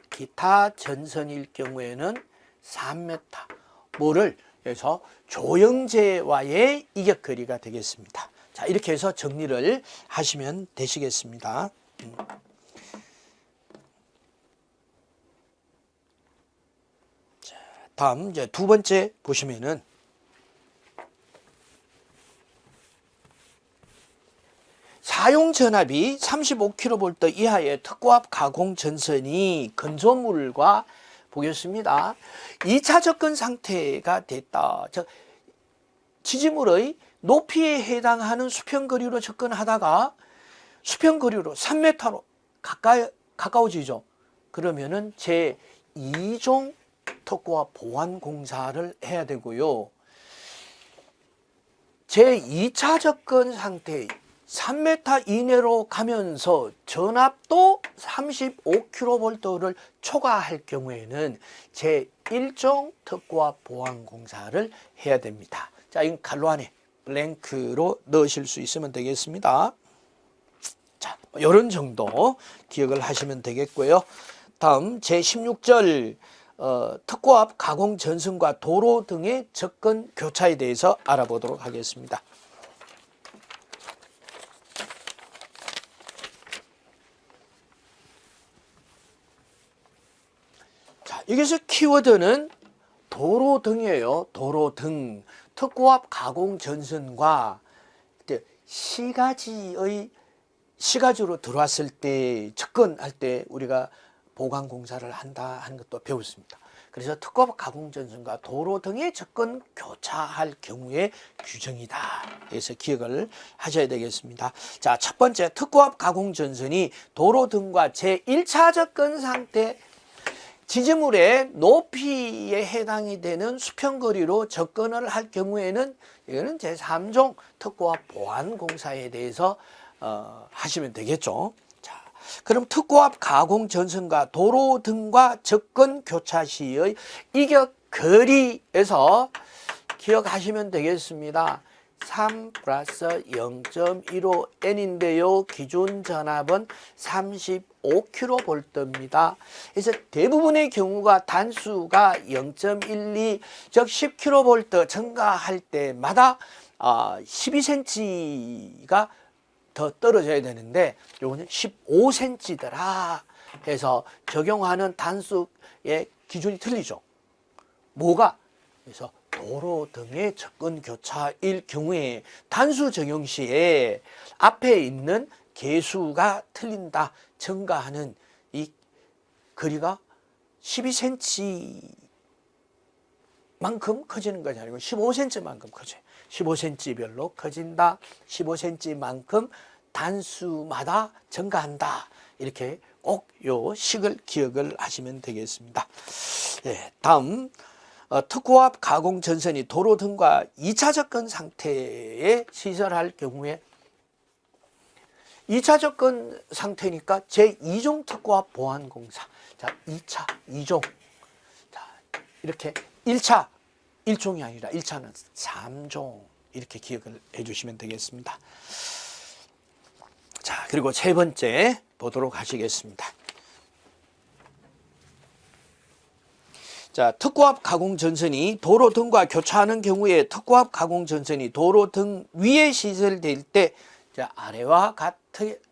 기타 전선일 경우에는 3m. 뭐를 해서 조형제와의 이격거리가 되겠습니다. 자, 이렇게 해서 정리를 하시면 되시겠습니다. 다음 이제 두 번째 보시면은 사용 전압이 35kV 이하의 특고압 가공 전선이 건조물과 보겠습니다. 2차 접근 상태가 됐다. 즉 지지물의 높이에 해당하는 수평거리로 접근하다가 수평거리로 3m로 가까워지죠. 그러면은 제2종 특고압 보완 공사를 해야 되고요. 제2차 접근 상태 3m 이내로 가면서 전압도 35kV를 초과할 경우에는 제1종 특고압 보완 공사를 해야 됩니다. 자, 이건 갈로 안에 블랭크로 넣으실 수 있으면 되겠습니다. 자, 이런 정도 기억을 하시면 되겠고요. 다음 제16절 특고압 가공 전선과 도로 등의 접근 교차에 대해서 알아보도록 하겠습니다. 자, 여기서 키워드는 도로 등이에요. 도로 등. 특고압 가공 전선과 시가지로 들어왔을 때 접근할 때 우리가 보강 공사를 한다 하는 것도 배웠습니다. 그래서 특고압 가공 전선과 도로 등의 접근 교차할 경우의 규정이다. 그래서 기억을 하셔야 되겠습니다. 자, 첫 번째 특고압 가공 전선이 도로 등과 제1차 접근 상태 지지물의 높이에 해당이 되는 수평거리로 접근을 할 경우에는 이거는 제3종 특고압 보완 공사에 대해서 하시면 되겠죠. 자, 그럼 특고압 가공 전선과 도로 등과 접근 교차 시의 이격 거리에서 기억하시면 되겠습니다. 3 플러스 0.15N인데요. 기준 전압은 35kV입니다. 그래서 대부분의 경우가 단수가 0.12, 즉 10kV 증가할 때마다 12cm가 더 떨어져야 되는데 요거는 15cm더라 해서 적용하는 단수의 기준이 틀리죠. 뭐가? 그래서 도로 등의 접근 교차일 경우에 단수 적용 시에 앞에 있는 개수가 틀린다, 증가하는 이 거리가 12cm만큼 커지는 것이 아니고 15cm만큼 커져요. 15cm별로 커진다, 15cm만큼 단수마다 증가한다. 이렇게 꼭 요 식을 기억을 하시면 되겠습니다. 네, 다음 특고압 가공 전선이 도로 등과 2차 접근 상태에 시설할 경우에 2차 접근 상태니까 제2종 특고압 보완 공사. 자, 2차, 2종. 자, 이렇게 1차, 1종이 아니라 1차는 3종. 이렇게 기억을 해 주시면 되겠습니다. 자, 그리고 세 번째 보도록 하시겠습니다. 자, 특고압 가공 전선이 도로 등과 교차하는 경우에 특고압 가공 전선이 도로 등 위에 시설될 때 아래와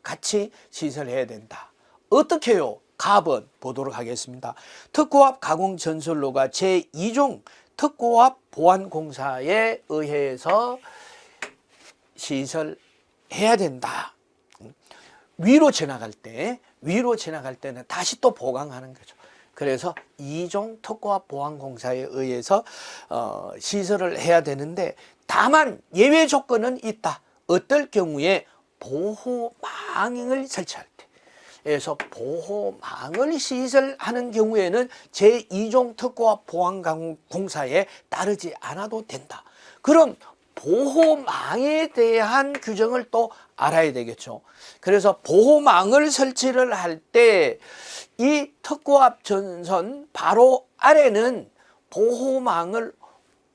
같이 시설해야 된다. 어떻게 해요? 갑은 보도록 하겠습니다. 특고압 가공 전선로가 제2종 특고압 보완 공사에 의해서 시설해야 된다. 위로 지나갈 때는 다시 또 보강하는 거죠. 그래서 2종 특고압 보완 공사에 의해서 시설을 해야 되는데 다만 예외 조건은 있다. 어떨 경우에 보호망을 설치할 때. 그래서 보호망을 시설하는 경우에는 제2종 특고압 보완 공사에 따르지 않아도 된다. 그럼 보호망에 대한 규정을 또 알아야 되겠죠. 그래서 보호망을 설치를 할 때 이 특고압 전선 바로 아래는 보호망을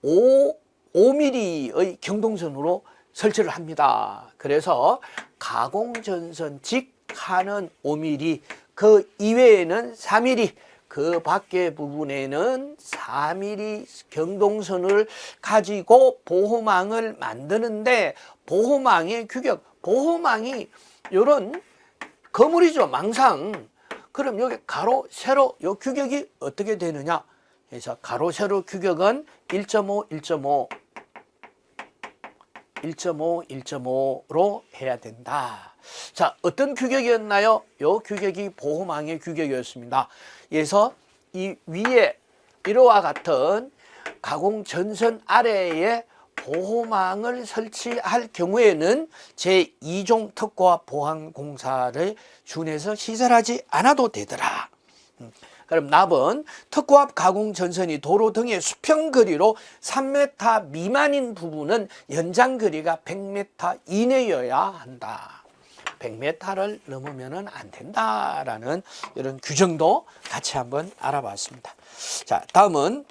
5mm의 경동선으로 설치를 합니다. 그래서 가공전선 직하는 5mm, 그 이외에는 4mm, 그 밖의 부분에는 4mm 경동선을 가지고 보호망을 만드는데 보호망의 규격, 보호망이 이런 거물이죠. 망상. 그럼 여기 가로, 세로 요 규격이 어떻게 되느냐? 그래서 가로 세로 규격은 1.5, 1.5, 1.5, 1.5로 해야 된다. 자, 어떤 규격이었나요? 요 규격이 보호망의 규격이었습니다. 그래서 이 위에 이와 같은 가공 전선 아래에 보호망을 설치할 경우에는 제2종 특고압 보안 공사를 준해서 시설하지 않아도 되더라. 그럼 납은 특고압 가공 전선이 도로 등의 수평 거리로 3m 미만인 부분은 연장 거리가 100m 이내여야 한다. 100m를 넘으면 안 된다라는 이런 규정도 같이 한번 알아봤습니다. 자, 다음은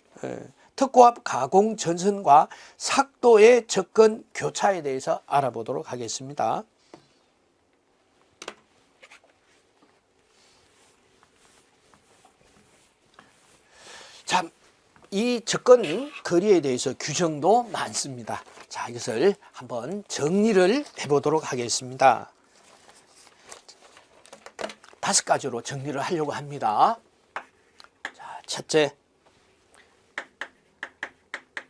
특고압 가공 전선과 삭도의 접근 교차에 대해서 알아보도록 하겠습니다. 참, 이 접근 거리에 대해서 규정도 많습니다. 자, 이것을 한번 정리를 해보도록 하겠습니다. 5가지로 정리를 하려고 합니다. 자, 첫째,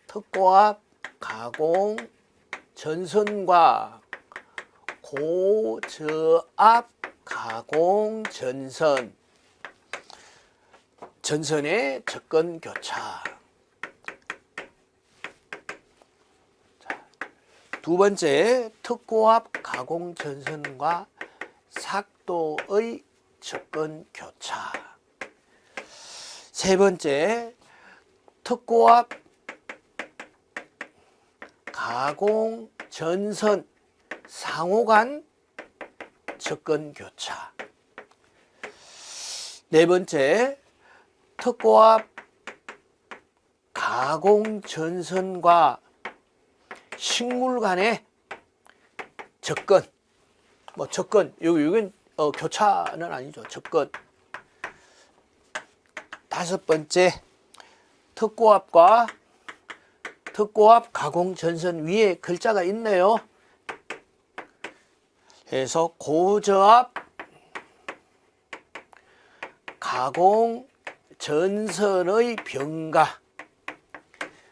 특고압 가공 전선과 고저압 가공 전선, 전선의 접근 교차. 자, 두 번째, 특고압 가공 전선과 삭도의 접근 교차. 세 번째, 특고압 가공 전선 상호 간 접근 교차. 네 번째, 특고압 가공 전선과 식물 간의 접근. 접근, 여긴 교차는 아니죠. 접근. 다섯 번째, 특고압과 특고압 가공 전선 위에 글자가 있네요. 그래서 고저압 가공 전선의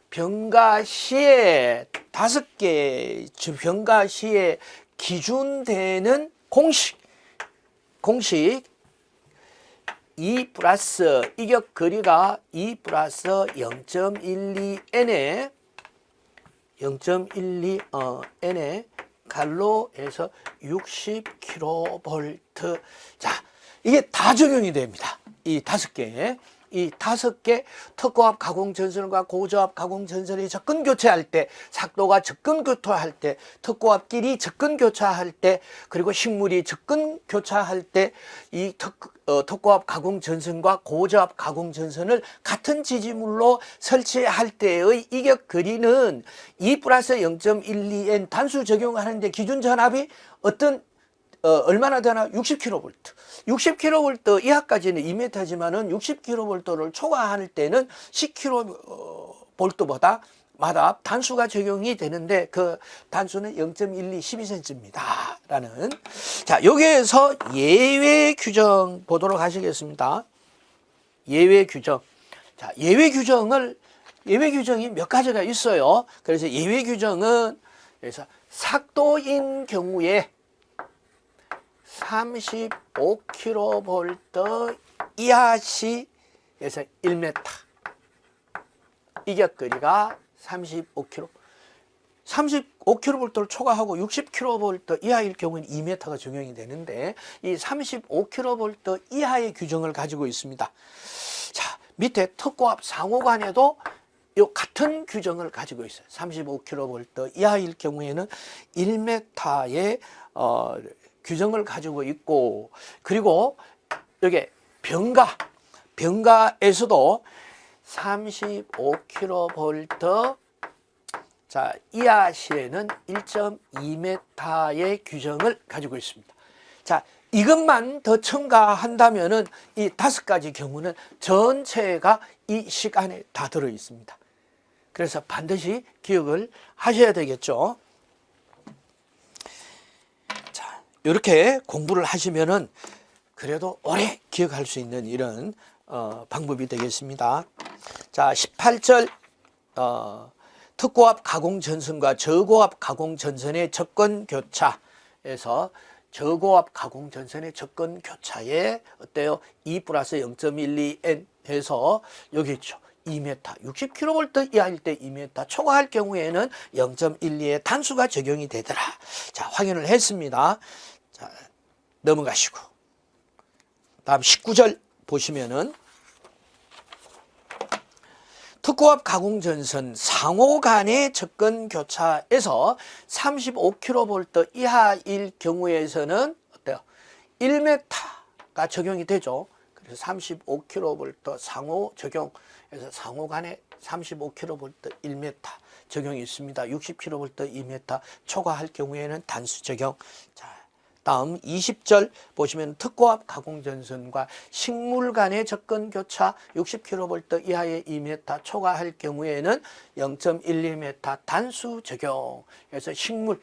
병가 시에 5개 병가 시에 기준되는 공식 2 플러스 이격 거리가 2 플러스 0.12n에 0.12n에 갈로에서 60kV. 자, 이게 다 적용이 됩니다. 이 5개. 이 5개 특고압 가공 전선과 고저압 가공 전선이 접근 교차할 때, 삭도가 접근 교차할 때, 특고압끼리 접근 교차할 때, 그리고 식물이 접근 교차할 때, 이 특고압 가공 전선과 고저압 가공 전선을 같은 지지물로 설치할 때의 이격 거리는 2 플러스 0.12n 단수 적용하는데 기준 전압이 얼마나 되나? 60kV. 60kV 이하까지는 2m지만은 60kV를 초과할 때는 10kV보다 마다 단수가 적용이 되는데 그 단수는 0.12, 12cm입니다. 라는. 자, 여기에서 예외 규정 보도록 하시겠습니다. 예외 규정. 자, 예외 규정이 몇 가지가 있어요. 그래서 예외 규정은 그래서 삭도인 경우에 35kV 이하 시에서 1m. 이격거리가 35kV. 35kV를 초과하고 60kV 이하일 경우에는 2m가 적용이 되는데 이 35kV 이하의 규정을 가지고 있습니다. 자, 밑에 특고압 상호간에도 요 같은 규정을 가지고 있어요. 35kV 이하일 경우에는 1m의 규정을 가지고 있고, 그리고 여기 병가에서도 35kV 자, 이하 시에는 1.2m의 규정을 가지고 있습니다. 자, 이것만 더 첨가한다면은 이 5가지 경우는 전체가 이 시간에 다 들어 있습니다. 그래서 반드시 기억을 하셔야 되겠죠. 자, 이렇게 공부를 하시면은 그래도 오래 기억할 수 있는 이런 방법이 되겠습니다. 자, 18절 특고압 가공전선과 저고압 가공전선의 접근교차에서 저고압 가공전선의 접근교차에 어때요? 2 플러스 0.12N 해서 여기 있죠. 2m, 60kV 이하일 때 2m, 초과할 경우에는 0.12의 단수가 적용이 되더라. 자, 확인을 했습니다. 자, 넘어가시고. 다음 19절 보시면은 특고압 가공전선 상호 간의 접근 교차에서 35kV 이하일 경우에서는 어때요? 1m가 적용이 되죠. 그래서 35kV 상호 적용해서 상호 간에 35kV 1m 적용이 있습니다. 60kV 2m 초과할 경우에는 단수 적용. 자, 다음 20절 보시면 특고압 가공전선과 식물 간의 접근 교차 60kV 이하의 2m 초과할 경우에는 0.12m 단수 적용. 그래서 식물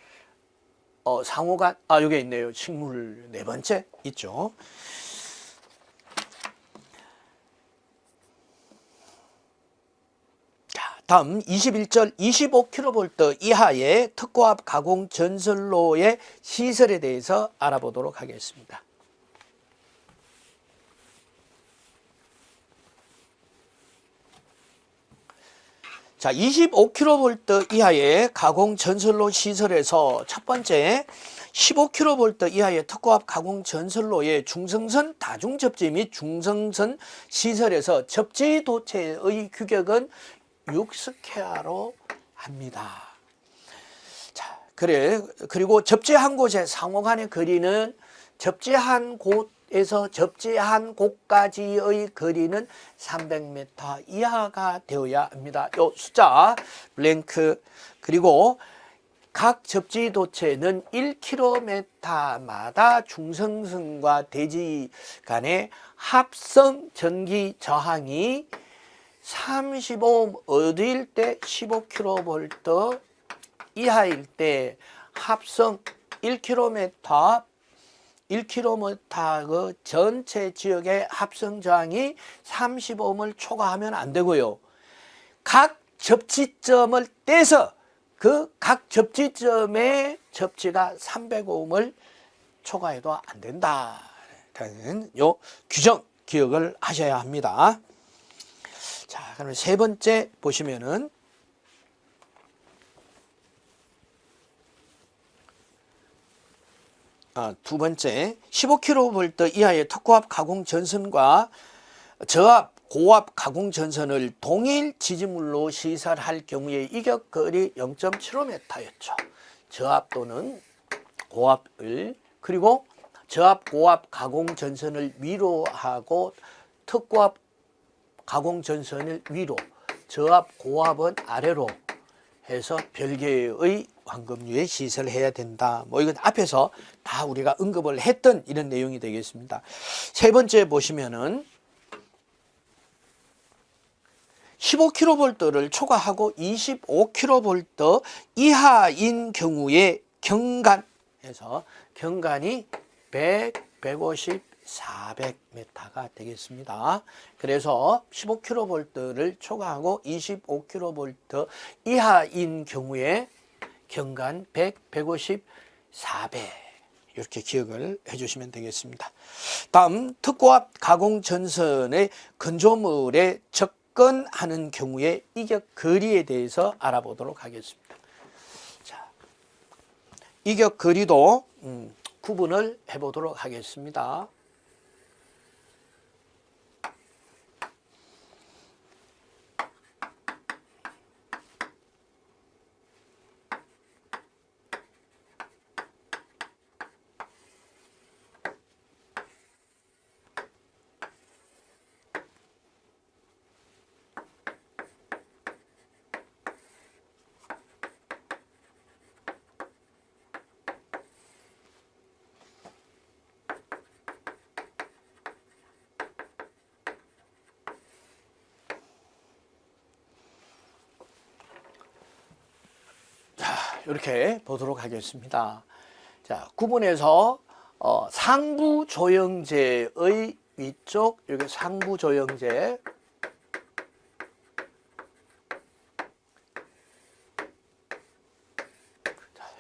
상호간 여기 있네요. 식물 네 번째 있죠. 다음 21절 25kV 이하의 특고압 가공 전선로의 시설에 대해서 알아보도록 하겠습니다. 자, 25kV 이하의 가공 전선로 시설에서 첫 번째 15kV 이하의 특고압 가공 전선로의 중성선 다중접지 및 중성선 시설에서 접지 도체의 규격은 6스퀘어로 합니다. 자, 그리고 접지한 곳의 상호 간의 거리는 접지한 곳에서 접지한 곳까지의 거리는 300m 이하가 되어야 합니다. 요 숫자 블랭크. 그리고 각 접지 도체는 1km마다 중성선과 대지 간의 합성 전기 저항이 35옴 어디일 때 15kV 이하일 때 합성 1km 그 전체 지역의 합성 저항이 30옴을 초과하면 안 되고요. 각 접지점을 떼서 그 각 접지점의 접지가 300옴을 초과해도 안 된다. 라는 요 규정 기억을 하셔야 합니다. 자, 그러면 세 번째 보시면은 두 번째 15kV 이하의 특고압 가공 전선과 저압 고압 가공 전선을 동일 지지물로 시설할 경우에 이격거리 0.75m였죠. 저압 또는 고압을 그리고 저압 고압 가공 전선을 위로 하고 특고압 가공 전선을 위로, 저압 고압은 아래로 해서 별개의 완금류에 시설해야 된다. 뭐 이건 앞에서 다 우리가 언급을 했던 이런 내용이 되겠습니다. 세 번째 보시면은 15kV를 초과하고 25kV 이하인 경우에 경간에서 경간이 100, 150, 400m가 되겠습니다. 그래서 15kV를 초과하고 25kV 이하인 경우에 경간 100, 150, 400 이렇게 기억을 해주시면 되겠습니다. 다음 특고압 가공 전선의 건조물에 접근하는 경우에 이격 거리에 대해서 알아보도록 하겠습니다. 자, 이격 거리도 구분을 해보도록 하겠습니다. 이렇게 보도록 하겠습니다. 자, 구분해서 상부 조형제의 위쪽, 여기 상부 조형제,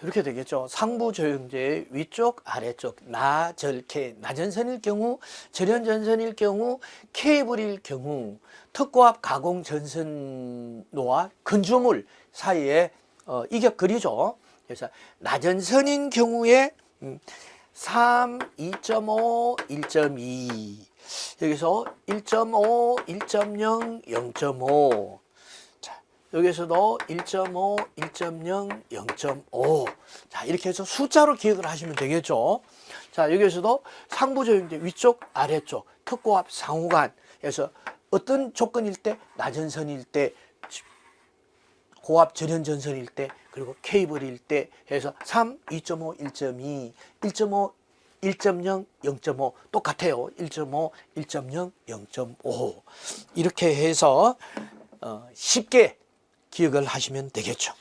이렇게 되겠죠. 상부조형제 위쪽 아래쪽 나절케 나전선일 경우 절연전선일 경우 케이블일 경우 특고압 가공전선로와 건조물 사이에 이격거리죠. 그래서 나전선인 경우에 3, 2.5, 1.2 여기서 1.5, 1.0, 0.5 자, 여기서도 1.5, 1.0, 0.5 자, 이렇게 해서 숫자로 기억을 하시면 되겠죠. 자, 여기서도 상부조형제 위쪽 아래쪽 특고압 상호간에서 어떤 조건일 때 나전선일 때 고압 절연전선일 때 그리고 케이블일 때 해서 3, 2.5, 1.2, 1.5, 1.0, 0.5 똑같아요. 1.5, 1.0, 0.5 이렇게 해서 쉽게 기억을 하시면 되겠죠.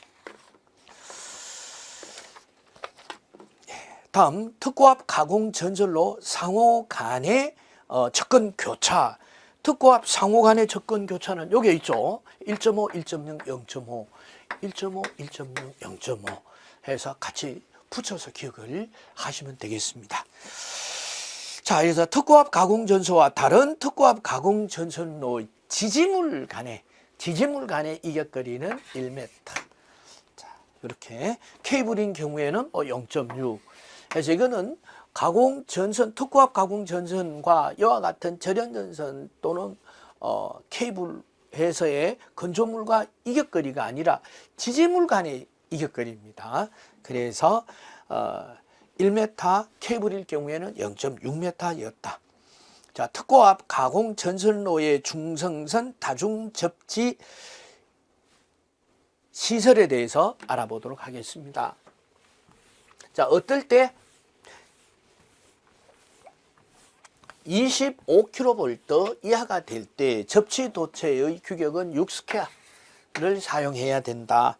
다음 특고압 가공전선로 상호 간의 접근 교차 특고압 상호 간의 접근 교차는 여기에 있죠. 1.5, 1.0, 0.5 1.5, 1.0, 0.5 해서 같이 붙여서 기억을 하시면 되겠습니다. 자, 그래서 특고압 가공전소와 다른 특고압 가공전선로 지지물 간의 이격거리는 1m. 자, 이렇게 케이블인 경우에는 0.6. 그래서 이거는 가공전선, 특고압 가공전선과 이와 같은 절연전선 또는 케이블에서의 건조물과 이격거리가 아니라 지지물 간의 이격거리입니다. 그래서 1m, 케이블일 경우에는 0.6m였다. 자, 특고압 가공전선로의 중성선 다중접지 시설에 대해서 알아보도록 하겠습니다. 자, 어떨 때 25kV 이하가 될 때 접지 도체의 규격은 6스퀘어를 사용해야 된다.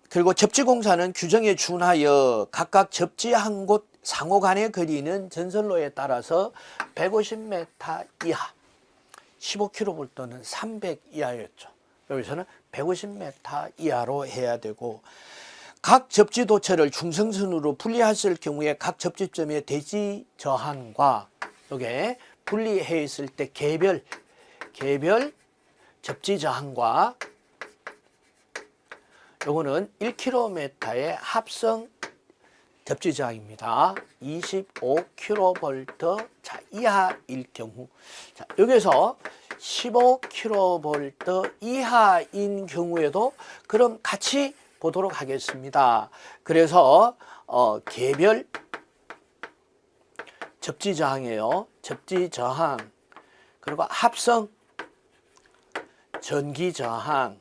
그리고 접지공사는 규정에 준하여 각각 접지 한 곳 상호 간의 거리는 전선로에 따라서 150m 이하, 15kV는 300 이하였죠. 여기서는 150m 이하로 해야 되고 각 접지 도체를 중성선으로 분리했을 경우에 각 접지점의 대지 저항과 요게 분리해 있을 때 개별 접지 저항과 요거는 1km의 합성 접지 저항입니다. 25kV 이하일 경우 자, 여기서 15kV 이하인 경우에도 그럼 같이 보도록 하겠습니다. 그래서 개별 접지 저항이에요. 접지 저항 그리고 합성 전기 저항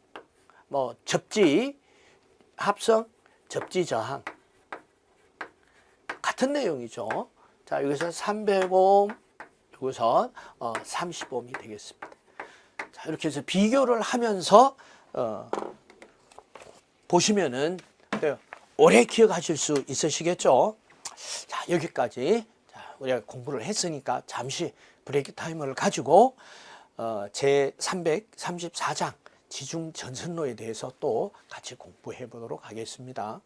접지 합성 접지 저항 같은 내용이죠. 자, 여기서 300옴 여기서 30옴이 되겠습니다. 자, 이렇게 해서 비교를 하면서 보시면은 오래 기억하실 수 있으시겠죠. 자, 여기까지 우리가 공부를 했으니까 잠시 브레이크 타임을 가지고 제 334장 지중전선로에 대해서 또 같이 공부해 보도록 하겠습니다.